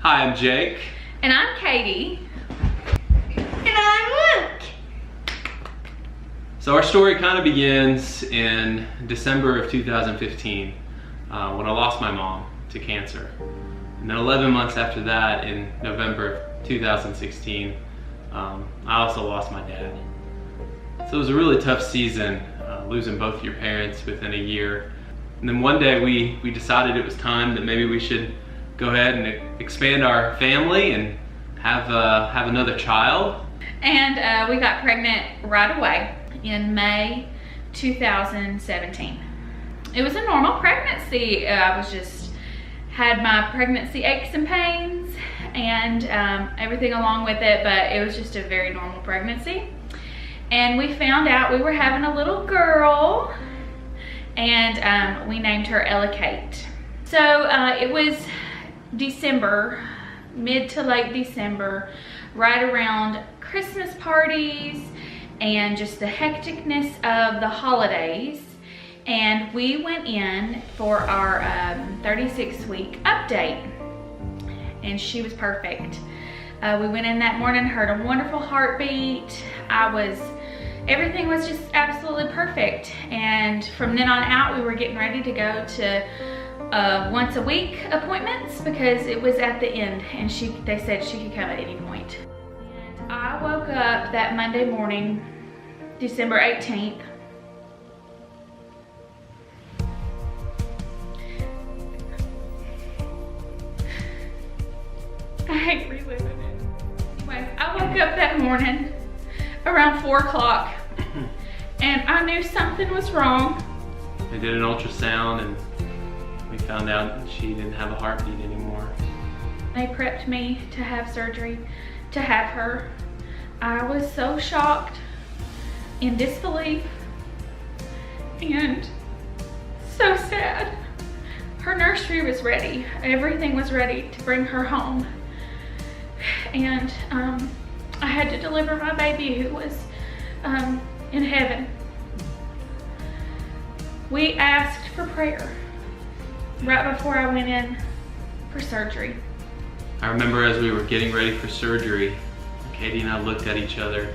Hi, I'm Jake. And I'm Katie. And I'm Luke. So our story kind of begins in December of 2015 when I lost my mom to cancer. And then 11 months after that, in November of 2016, I also lost my dad. So it was a really tough season, losing both your parents within a year. And then one day we decided it was time that maybe we should go ahead and expand our family and have another child. And we got pregnant right away in May 2017. It was a normal pregnancy. I was just had my pregnancy aches and pains and everything along with it, but it was just a very normal pregnancy. And we found out we were having a little girl, and we named her Ella Kate. So it was December, mid to late December, right around Christmas parties and just the hecticness of the holidays. And we went in for our 36-week update, and she was perfect. We went in that morning, heard a wonderful heartbeat. Everything was just absolutely perfect. And from then on out, we were getting ready to go to once a week appointments because it was at the end, and they said she could come at any point. And I woke up that Monday morning, December 18th. I hate reliving it. Anyway, I woke up that morning around 4 o'clock and I knew something was wrong. They did an ultrasound and we found out that she didn't have a heartbeat anymore. They prepped me to have surgery to have her. I was so shocked, in disbelief, and so sad. Her nursery was ready. Everything was ready to bring her home. And I had to deliver my baby who was in heaven. We asked for prayer right before I went in for surgery. I remember as we were getting ready for surgery, Katie and I looked at each other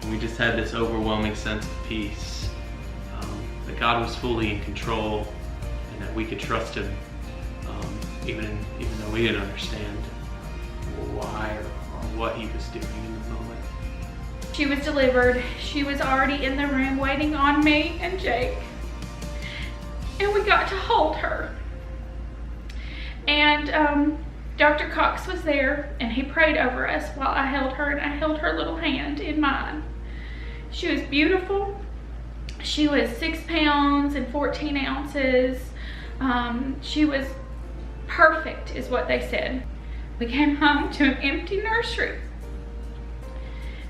and we just had this overwhelming sense of peace, that God was fully in control and that we could trust Him, even though we didn't understand why or what He was doing in the moment. She was delivered. She was already in the room waiting on me and Jake. And we got to hold her. And Dr. Cox was there and he prayed over us while I held her, and I held her little hand in mine. She was beautiful. She was 6 pounds and 14 ounces. She was perfect is what they said. We came home to an empty nursery,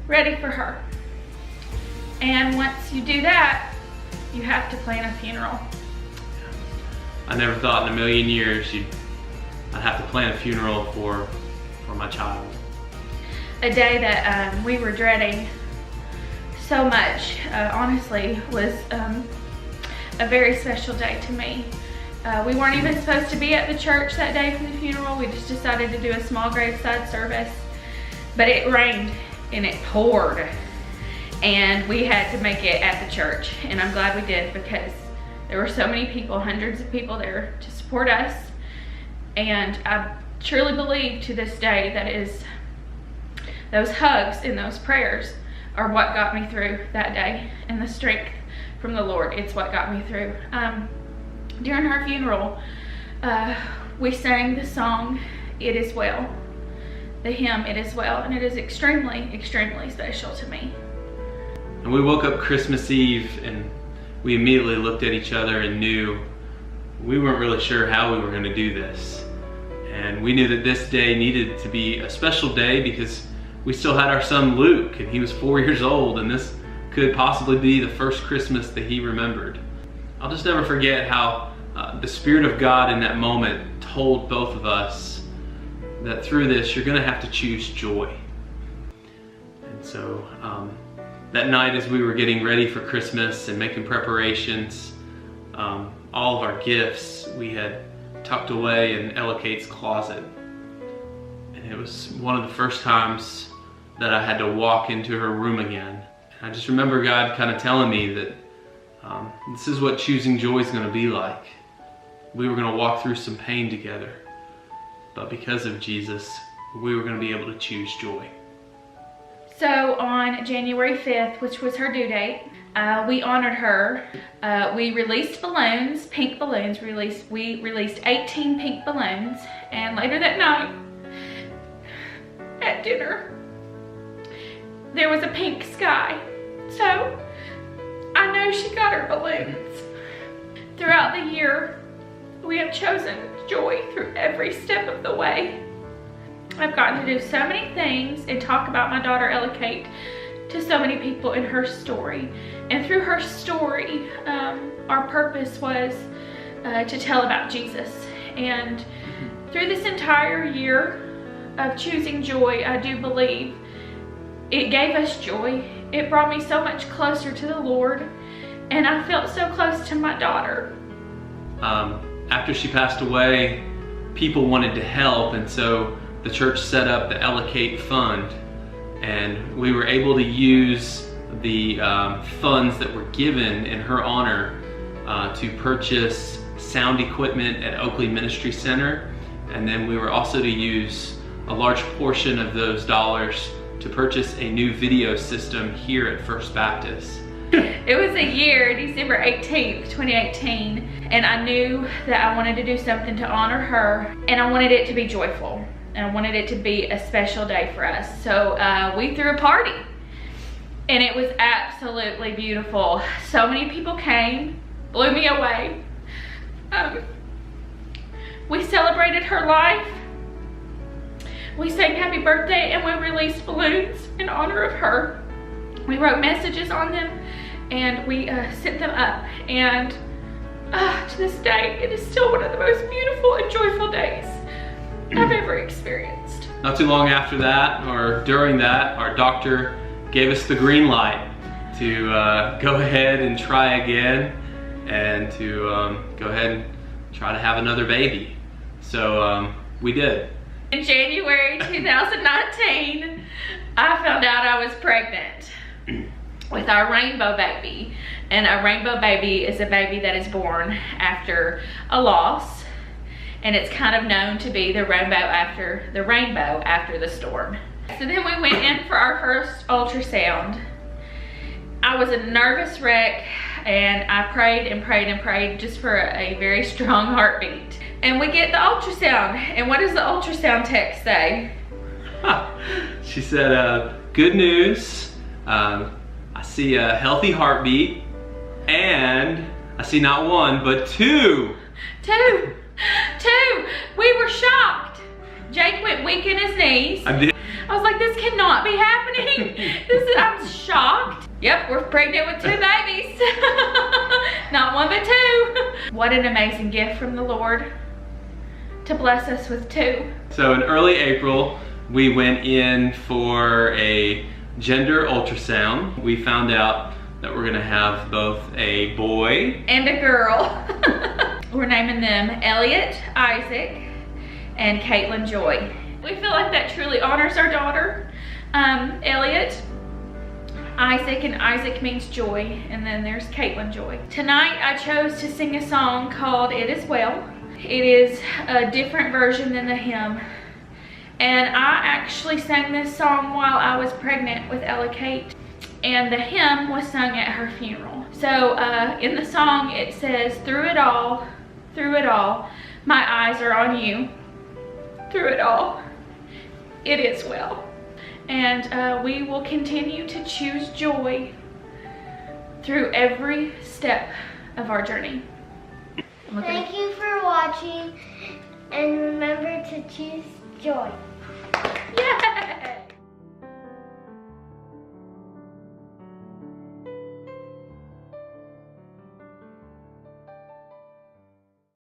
ready for her. And once you do that, you have to plan a funeral. I never thought in a million years I'd have to plan a funeral for my child. A day that we were dreading so much, honestly, was a very special day to me. We weren't even supposed to be at the church that day for the funeral. We just decided to do a small graveside service, but it rained and it poured, and we had to make it at the church. And I'm glad we did, because there were so many people, hundreds of people there to support us. And I truly believe to this day that those hugs and those prayers are what got me through that day, and the strength from the Lord, it's what got me through. During her funeral, we sang the song, "It Is Well," the hymn, "It Is Well," and it is extremely, extremely special to me. And we woke up Christmas Eve and we immediately looked at each other and knew we weren't really sure how we were going to do this. And we knew that this day needed to be a special day because we still had our son Luke, and he was 4 years old, and this could possibly be the first Christmas that he remembered. I'll just never forget how the Spirit of God in that moment told both of us that through this, you're gonna have to choose joy. And so that night, as we were getting ready for Christmas and making preparations, all of our gifts we had tucked away in Ella Kate's closet. It was one of the first times that I had to walk into her room again. I just remember God kind of telling me that this is what choosing joy is going to be like. We were going to walk through some pain together, but because of Jesus, we were going to be able to choose joy. So on January 5th, which was her due date, we honored her. We released balloons, pink balloons. We released 18 pink balloons, and later that night at dinner, there was a pink sky. So I know she got her balloons. Throughout the year, we have chosen joy through every step of the way. I've gotten to do so many things and talk about my daughter Ella Kate to so many people in her story. And through her story, our purpose was to tell about Jesus. And through this entire year of choosing joy, I do believe it gave us joy. It brought me so much closer to the Lord, and I felt so close to my daughter. After she passed away, people wanted to help, and so the church set up the Ella Kate Fund, and we were able to use the funds that were given in her honor to purchase sound equipment at Oakley Ministry Center, and then we were also to use a large portion of those dollars to purchase a new video system here at First Baptist. It was a year, December 18th, 2018, and I knew that I wanted to do something to honor her, and I wanted it to be joyful, and I wanted it to be a special day for us. So we threw a party, and it was absolutely beautiful. So many people came, blew me away. We celebrated her life. We sang happy birthday, and we released balloons in honor of her. We wrote messages on them, and we sent them up. And to this day, it is still one of the most beautiful and joyful days I've ever experienced. Not too long after that, or during that, our doctor gave us the green light to go ahead and try again, and to go ahead and try to have another baby. So we did. In January 2019, I found out I was pregnant with our rainbow baby. And a rainbow baby is a baby that is born after a loss, and it's kind of known to be the rainbow after the storm. So then we went in for our first ultrasound. I was a nervous wreck, and I prayed and prayed and prayed just for a very strong heartbeat. And we get the ultrasound, and what does the ultrasound text say? She said, good news, I see a healthy heartbeat, and I see not one, but two. Two. We were shocked. Jake went weak in his knees. I did. I was like, this cannot be happening. I'm shocked. Yep, we're pregnant with two babies. Not one, but two. What an amazing gift from the Lord to bless us with two. So in early April, we went in for a gender ultrasound. We found out that we're gonna have both a boy and a girl. We're naming them Elliot, Isaac, and Caitlin Joy. We feel like that truly honors our daughter. Elliot, Isaac, and Isaac means joy, and then there's Caitlin Joy. Tonight I chose to sing a song called It Is Well. It is a different version than the hymn. And I actually sang this song while I was pregnant with Ella Kate, and the hymn was sung at her funeral. So in the song it says, through it all, my eyes are on you. Through it all, it is well. And we will continue to choose joy through every step of our journey. Thank you for watching, and remember to choose joy.